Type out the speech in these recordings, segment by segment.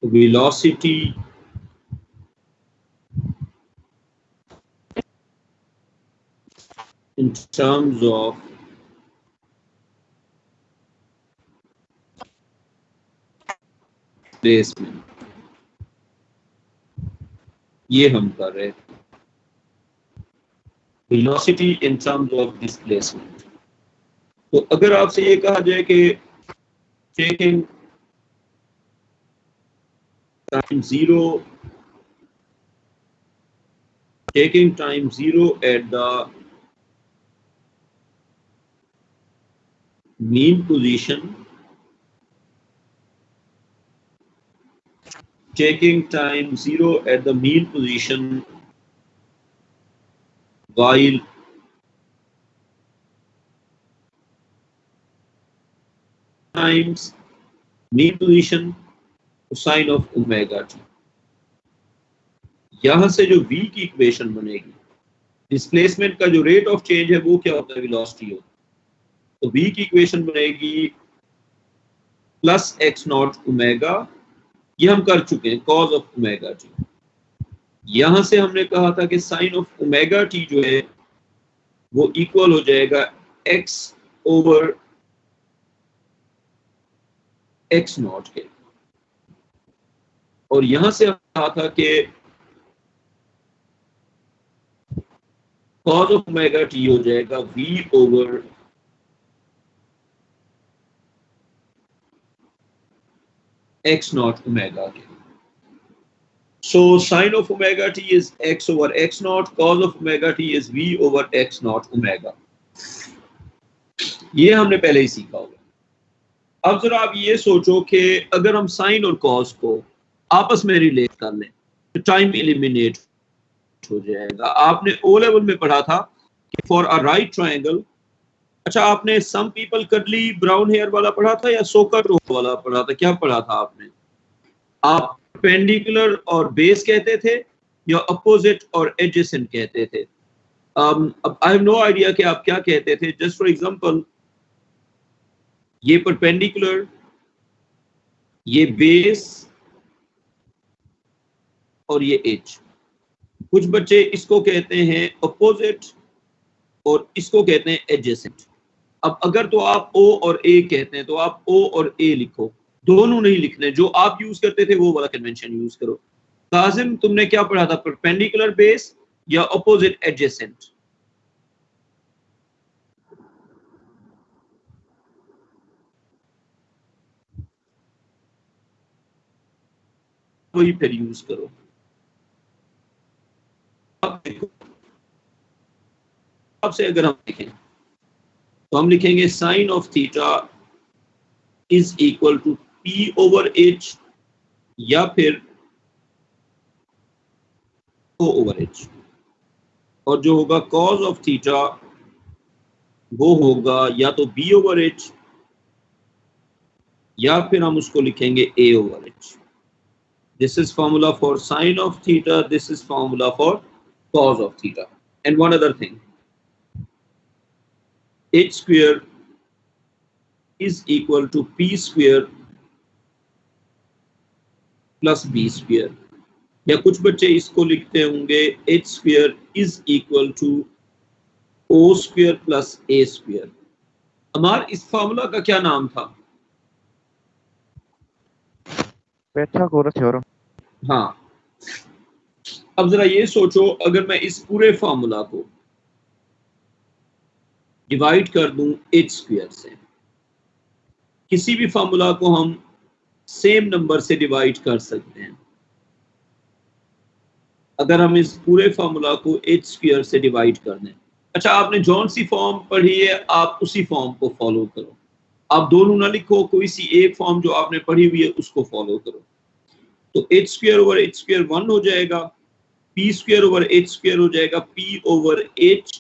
velocity in terms of displacement, ये हम कर रहे थे, velocity in terms of displacement। तो अगर आपसे ये कहा जाए कि taking time zero at the mean position, taking time zero at the mean position while times mean position cosine of omega t। यहां से जो v की इक्वेशन बनेगी, डिस्प्लेसमेंट का जो रेट ऑफ चेंज है वो क्या होता है, वेलोसिटी होता है। तो v की इक्वेशन बनेगी प्लस एक्स नॉट ओमेगा, ये हम कर चुके हैं, कॉज ऑफ ओमेगा टी। यहां से हमने कहा था कि साइन ऑफ ओमेगा टी जो है वो इक्वल हो जाएगा x ओवर एक्स नॉट के, और यहां से कहा था कि कॉज ऑफ ओमेगा टी हो जाएगा v over x not omega के। So sine of omega t is x over x naught, cos of omega t is v over x naught omega। ये हमने पहले ही सीखा होगा। अब जरा आप ये सोचो कि अगर हम साइन और कॉस को आपस में रिलेट कर लें तो टाइम एलिमिनेट हो जाएगा। आपने ओ लेवल में पढ़ा था कि फॉर अ राइट ट्रायंगल, अच्छा आपने some people curly brown hair वाला पढ़ा था या सोकर रो वाला पढ़ा था, क्या पढ़ा था आपने? आप परपेंडिकुलर और बेस कहते थे या अपोजिट और एडजेसेंट कहते थे? अब आई हैव नो आइडिया कि आप क्या कहते थे। जस्ट फॉर एग्जांपल, ये परपेंडिकुलर, ये बेस और ये एज। कुछ बच्चे इसको कहते हैं अपोजिट और इसको कहते हैं एडजेसेंट। अब अगर तो आप ओ और ए कहते हैं तो आप ओ और ए लिखो, दोनों नहीं लिखने, जो आप यूज करते थे वो वाला कन्वेंशन यूज करो। काजिम, तुमने क्या पढ़ा था, परपेंडिकुलर बेस या अपोजिट एडजेसेंट? वही फिर यूज करो। अब देखो, अब से अगर हम लिखें तो हम लिखेंगे sine of theta is equal to P over H या फिर ओ ओवर एच, और जो होगा कॉज ऑफ थीटा वो होगा या तो बी ओवर एच या फिर हम उसको लिखेंगे a over h. This is formula for sine of theta, this is formula for cos of theta. And one other thing, h square is equal to p square plus b square, या कुछ बच्चे इसको लिखते होंगे h square is equal to o square plus a square। हमारा इस formula का क्या नाम था? Pythagoras theorem. हाँ, अब जरा ये सोचो, अगर मैं इस पूरे फार्मूला को डिवाइड कर दूं h स्क्वायर से, किसी भी फार्मूला को हम सेम नंबर से डिवाइड कर सकते हैं। अगर हम इस पूरे फार्मूला को h स्क्वायर से डिवाइड कर दें, अच्छा आपने जौन सी फॉर्म पढ़ी है आप उसी फॉर्म को फॉलो करो, आप दोनों ना लिखो, कोई सी एक फॉर्म जो आपने पढ़ी हुई है उसको फॉलो करो। तो h square over h square 1 हो जाएगा, p square over h square हो जाएगा p ओवर h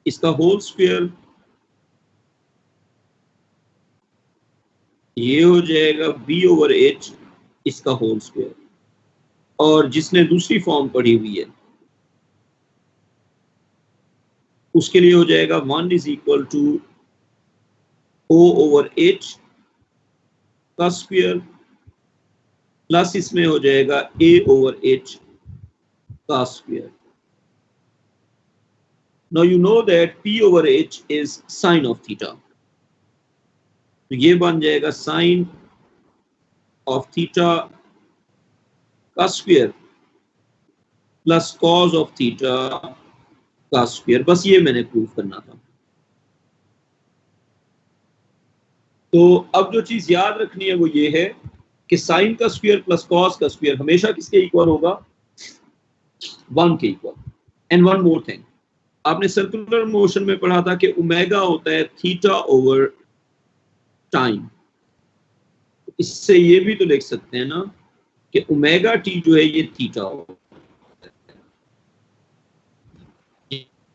इसका होल स्क्वायर, ये हो जाएगा b ओवर h इसका होल स्क्वायर। और जिसने दूसरी फॉर्म पढ़ी हुई है उसके लिए हो जाएगा 1 is equal to o over h का स्क्वायर प्लस इसमें हो जाएगा a/h का square. Now you know that p/h is sine of theta. तो ये बन जाएगा साइन ऑफ थीटा का square plus cos of theta का स्क्वायर. बस ये मैंने प्रूव करना था. तो अब जो चीज याद रखनी है वो ये है कि साइन का स्क्वायर प्लस कॉस का स्क्वायर हमेशा किसके इक्वल होगा? 1 के equal. And one more thing, आपने सर्कुलर मोशन में पढ़ा था कि ओमेगा होता है थीटा ओवर टाइम. इससे ये भी तो लिख सकते हैं ना कि ओमेगा टी जो है ये थीटा होगा.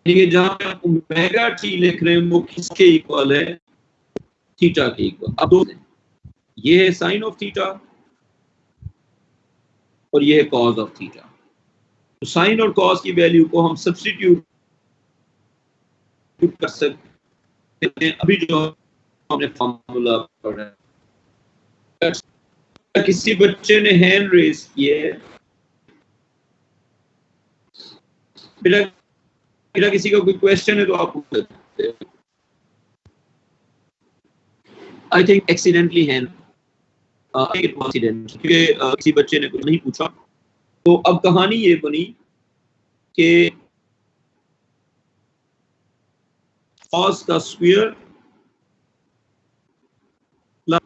जहां पे ओमेगा टी लिख रहे हैं वो किसके इक्वल है? थीटा के इक्वल. अब दो ये है साइन ऑफ थीटा और ये है कॉस ऑफ थीटा. तो साइन और कॉस की वैल्यू को हम सब्स्टिट्यूट कर सकते हैं. अभी जो हमने फॉर्मूला पढ़ा है. किसी बच्चे ने हैंड रेज किए है. बेटा किसी का कोई क्वेश्चन है तो आप पूछ सकते हैं. आई थिंक एक्सीडेंटली हैंड क्योंकि किसी बच्चे ने कुछ नहीं पूछा. तो अब कहानी ये बनी कि कॉस का स्क्वायर प्लस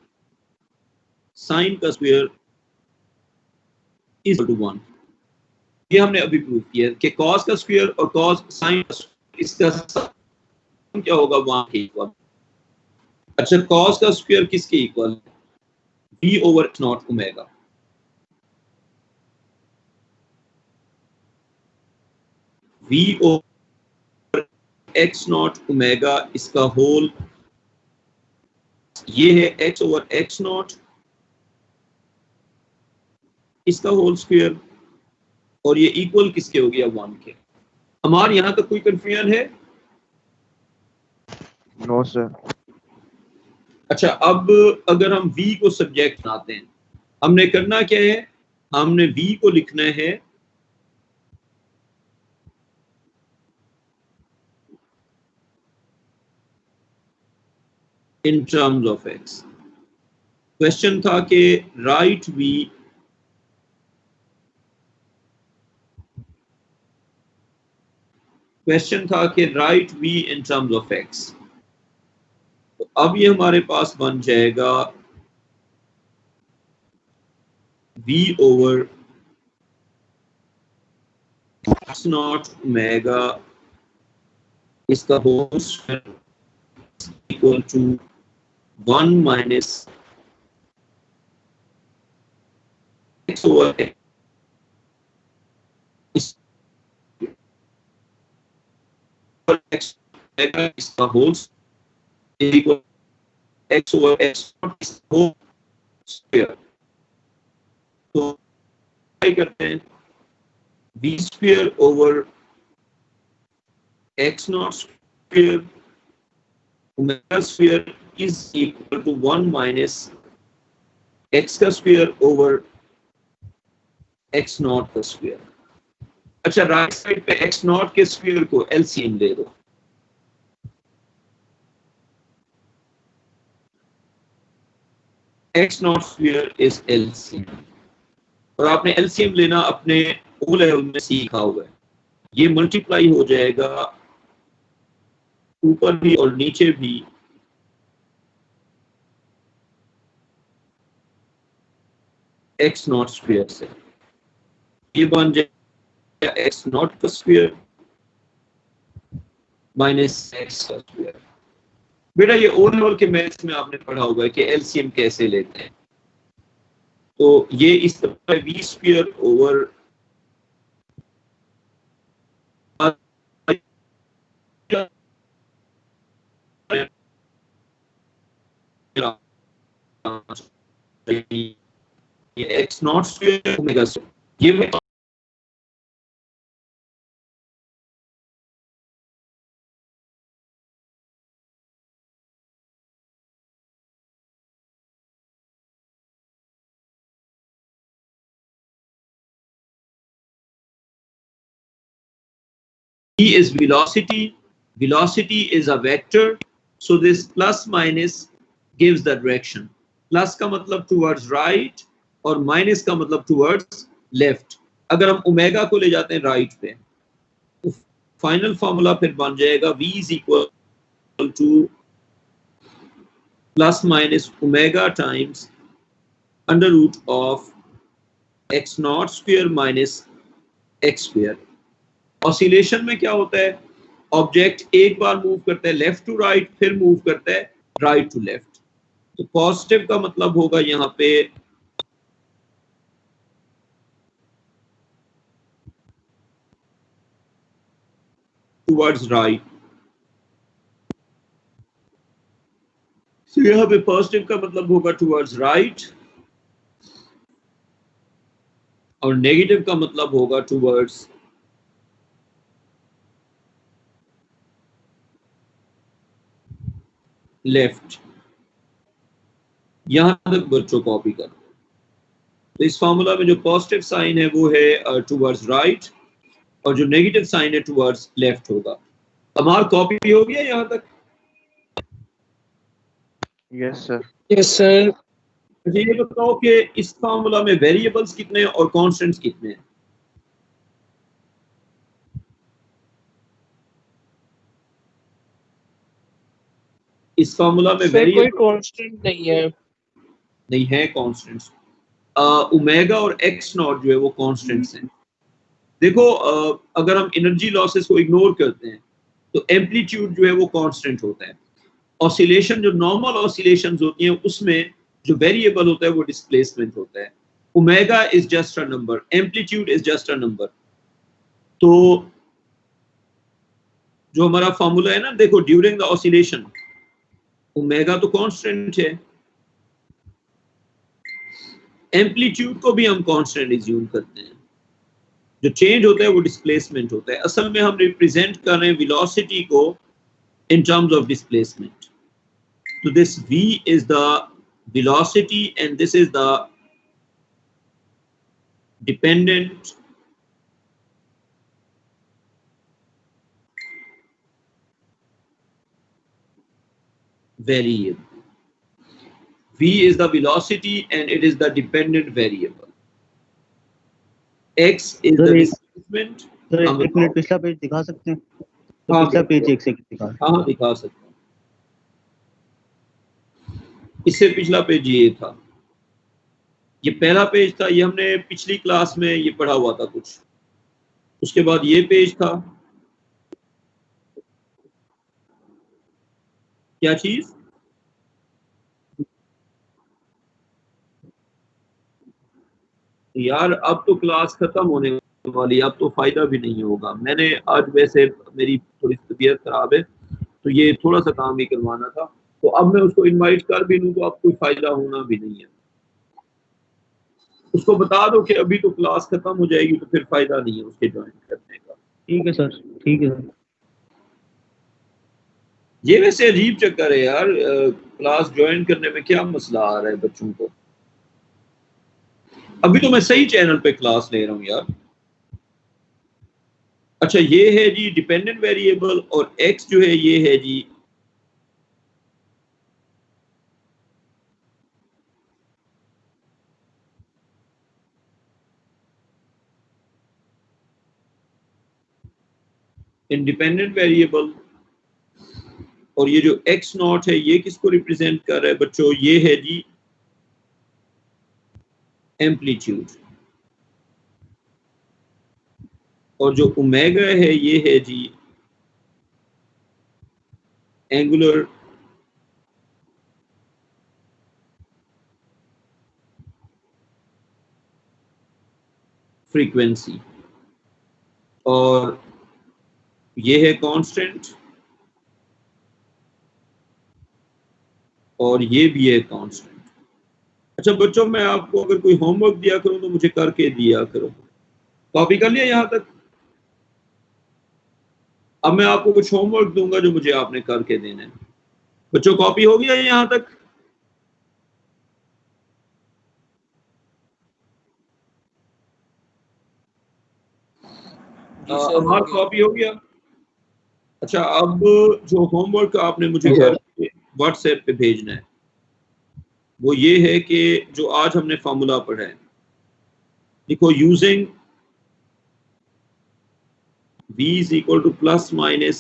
साइन का स्क्वायर इज इक्वल टू 1. ये हमने अभी प्रूव किया कि कॉस का स्क्वायर और कॉस साइन इसका सम क्या होगा? 1 के इक्वल. अच्छा, कॉस का स्क्वायर किसके इक्वल है? v over not omega. v over x naught omega इसका होल, ये है x ओवर x नॉट इसका होल स्क्वायर और ये इक्वल किसके हो गया? 1 के. हमारे यहां तक कोई कंफ्यूजन है? No sir. अच्छा, अब अगर हम v को सब्जेक्ट बनाते हैं, हमने करना क्या है? हमने v को लिखना है in terms of x. Question था कि write v in terms of x. तो अब ये हमारे पास बन जाएगा v over x naught omega इसका whole square equal to 1 minus x over x इसका whole equal x over x whole square. तो ट्राई करते हैं. v square over x naught square omega square is equal to 1 minus x का square over x not का square. अच्छा, right side पे x not के square को LCM ले दो. x naught square is LCM. और आपने एलसीएम लेना अपने ओ लेवल में सीखा हुआ है. ये मल्टीप्लाई हो जाएगा ऊपर भी और नीचे भी x नॉट स्क्वायर से. ये बन जाएगा x नॉट का स्क्वायर माइनस x का स्क्वायर. बेटा ये ओ लेवल के मैथ्स में आपने पढ़ा होगा कि एलसीएम कैसे लेते हैं. तो ये इस तरह v square over x naught square omega square. ये V is velocity. Velocity is a vector, so this plus minus gives the direction. Plus का मतलब टूवर्ड्स राइट और माइनस का मतलब टूवर्ड्स लेफ्ट. अगर हम ओमेगा को ले जाते हैं राइट पे तो फाइनल फॉर्मूला फिर बन जाएगा V is equal to plus minus omega times under root of x naught square minus x square. Oscillation में क्या होता है, ऑब्जेक्ट एक बार मूव करता है लेफ्ट टू राइट, फिर मूव करता है राइट टू लेफ्ट. तो पॉजिटिव का मतलब होगा यहाँ पे टुवर्ड्स राइट. तो यहाँ पे पॉजिटिव का मतलब होगा टुवर्ड्स राइट और नेगेटिव का मतलब होगा टुवर्ड्स लेफ्ट. यहां तक बच्चों कॉपी कर. तो इस फॉर्मूला में जो पॉजिटिव साइन है वो है टुवर्ड्स राइट और जो नेगेटिव साइन है टुवर्ड्स लेफ्ट होगा. हमारा कॉपी हो गया यहां तक? Yes sir. Yes sir. ये बताओ कि इस फॉर्मूला में वेरिएबल्स कितने हैं और कांस्टेंट्स कितने हैं? इस फॉर्मूला में कोई कांस्टेंट नहीं है. नहीं है कांस्टेंट्स. ओमेगा और एक्स नॉट जो है वो कांस्टेंट्स हैं. देखो अगर हम एनर्जी लॉसेस को इग्नोर करते हैं तो एम्पलीट्यूड जो है वो कांस्टेंट होता है. ऑसिलेशन जो नॉर्मल ऑसिलेशंस होती हैं उसमें जो वेरिएबल होता है वो डिस्प्लेसमेंट होता है. Omega is just a number, amplitude is just a number. तो जो हमारा फॉर्मूला है ना, देखो ड्यूरिंग द ऑसिलेशन ओमेगा तो कांस्टेंट है, एम्पलीट्यूड को भी हम कांस्टेंट एज्यूम करते हैं. जो चेंज होता है वो डिस्प्लेसमेंट होता है. असल में हम रिप्रेजेंट कर रहे हैं वेलोसिटी को इन टर्म्स ऑफ डिस्प्लेसमेंट. तो this v is the velocity and this is the dependent variable. V is the velocity and it is the dependent variable. X is the displacement. Sir एक minute पिछला page दिखा सकते हैं? तो हाँ, पिछला page एक सेकंड दिखा. हाँ दिखा सकते हैं. इससे पिछला पेज ये था, ये पहला पेज था, ये हमने पिछली क्लास में ये पढ़ा हुआ था कुछ. उसके बाद ये पेज था, क्या चीज? यार अब तो क्लास खत्म होने वाली, अब तो फायदा भी नहीं होगा. मैंने आज वैसे मेरी थोड़ी तबीयत खराब है तो ये थोड़ा सा काम ही करवाना था, तो अब मैं उसको इनवाइट कर भी लूँ तो अब कोई फायदा होना भी नहीं है. उसको बता दो कि अभी तो क्लास खत्म हो जाएगी तो फिर फायदा नहीं है उसके ज्वाइन करने का. ठीक है सर, ठीक है सर. ये वैसे अजीब चक्कर है यार, क्लास ज्वाइन करने में क्या मसला आ रहा है बच्चों को. अभी तो मैं सही चैनल पे क्लास ले रहा हूँ यार. अच्छा ये है जी डिपेंडेंट वेरिएबल और x जो है ये है जी इंडिपेंडेंट वेरिएबल. और ये जो x नॉट है ये किसको रिप्रेजेंट कर रहा है बच्चों? ये है जी एम्पलीट्यूड. और जो ओमेगा है ये है जी एंगुलर फ्रीक्वेंसी. और ये है कांस्टेंट और ये भी है कांस्टेंट. अच्छा बच्चों मैं आपको अगर कोई होमवर्क दिया करूं तो मुझे करके दिया करो. कॉपी कर लिया यहां तक? अब मैं आपको कुछ होमवर्क दूंगा जो मुझे आपने करके देना है. बच्चों कॉपी हो गया यहां तक? हमारा कॉपी हो गया. अच्छा, अब जो होमवर्क आपने मुझे जी, सर। करके व्हाट्सएप पे भेजना है वो ये है कि जो आज हमने फार्मूला पढ़ा है, देखो, using v is equal to plus minus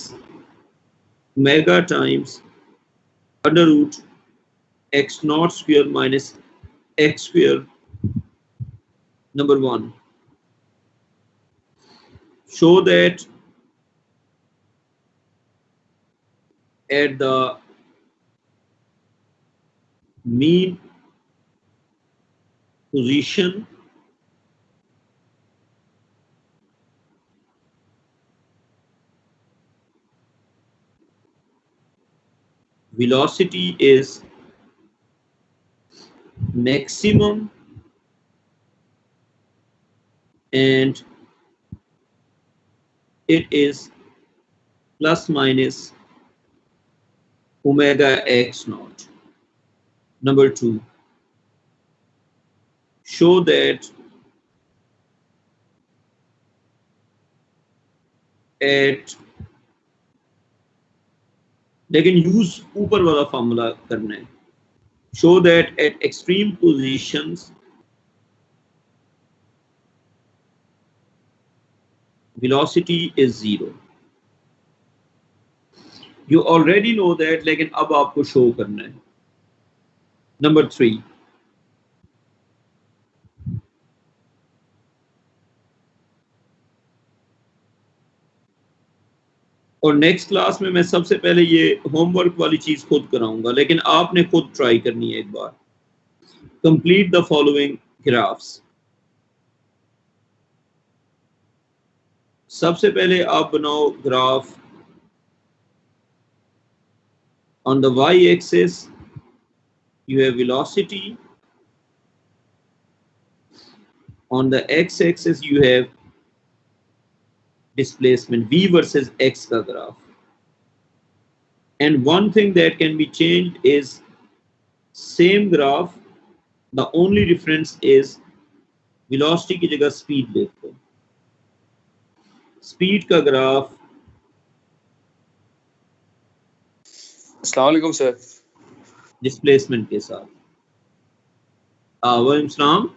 omega times under root x naught square minus x square. Number one, show that at the mean position velocity is maximum and it is plus minus omega x naught. Number two, show that at, लेकिन use ऊपर वाला formula करना है, show that at extreme positions velocity is zero. You already know that, लेकिन अब आपको show करना है. Number three, और नेक्स्ट क्लास में मैं सबसे पहले ये होमवर्क वाली चीज खुद कराऊंगा, लेकिन आपने खुद ट्राई करनी है एक बार. Complete the following graphs. सबसे पहले आप बनाओ graph. On the y-axis you have velocity, on the x-axis you have displacement, v versus x का graph. And one thing that can be changed is same graph, the only difference is velocity की जगह speed देखो. Speed का graph अस्सलाम वालेकुम sir. Displacement के साथ. वालेकुम सलाम.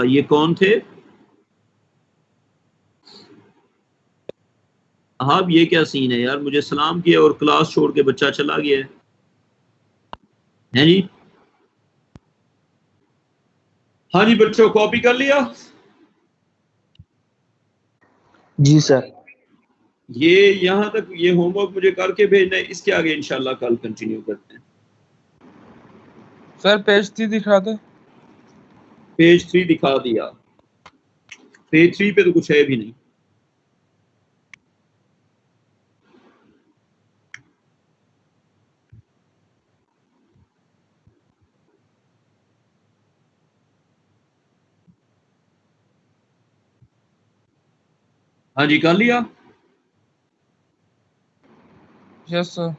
ये कौन थे? हाँ, ये क्या सीन है यार, मुझे सलाम किया और क्लास छोड़ के बच्चा चला गया है जी. हाँ जी बच्चों, कॉपी कर लिया? जी सर। ये यहाँ तक ये होमवर्क मुझे करके भेजना है, इसके आगे इंशाल्लाह कल कंटिन्यू करते हैं. सर पेज 3 दिखा दे। पेज 3 दिखा दिया. पेज 3 पे तो कुछ है भी नहीं. हाँ जी, कर लिया. Yes sir.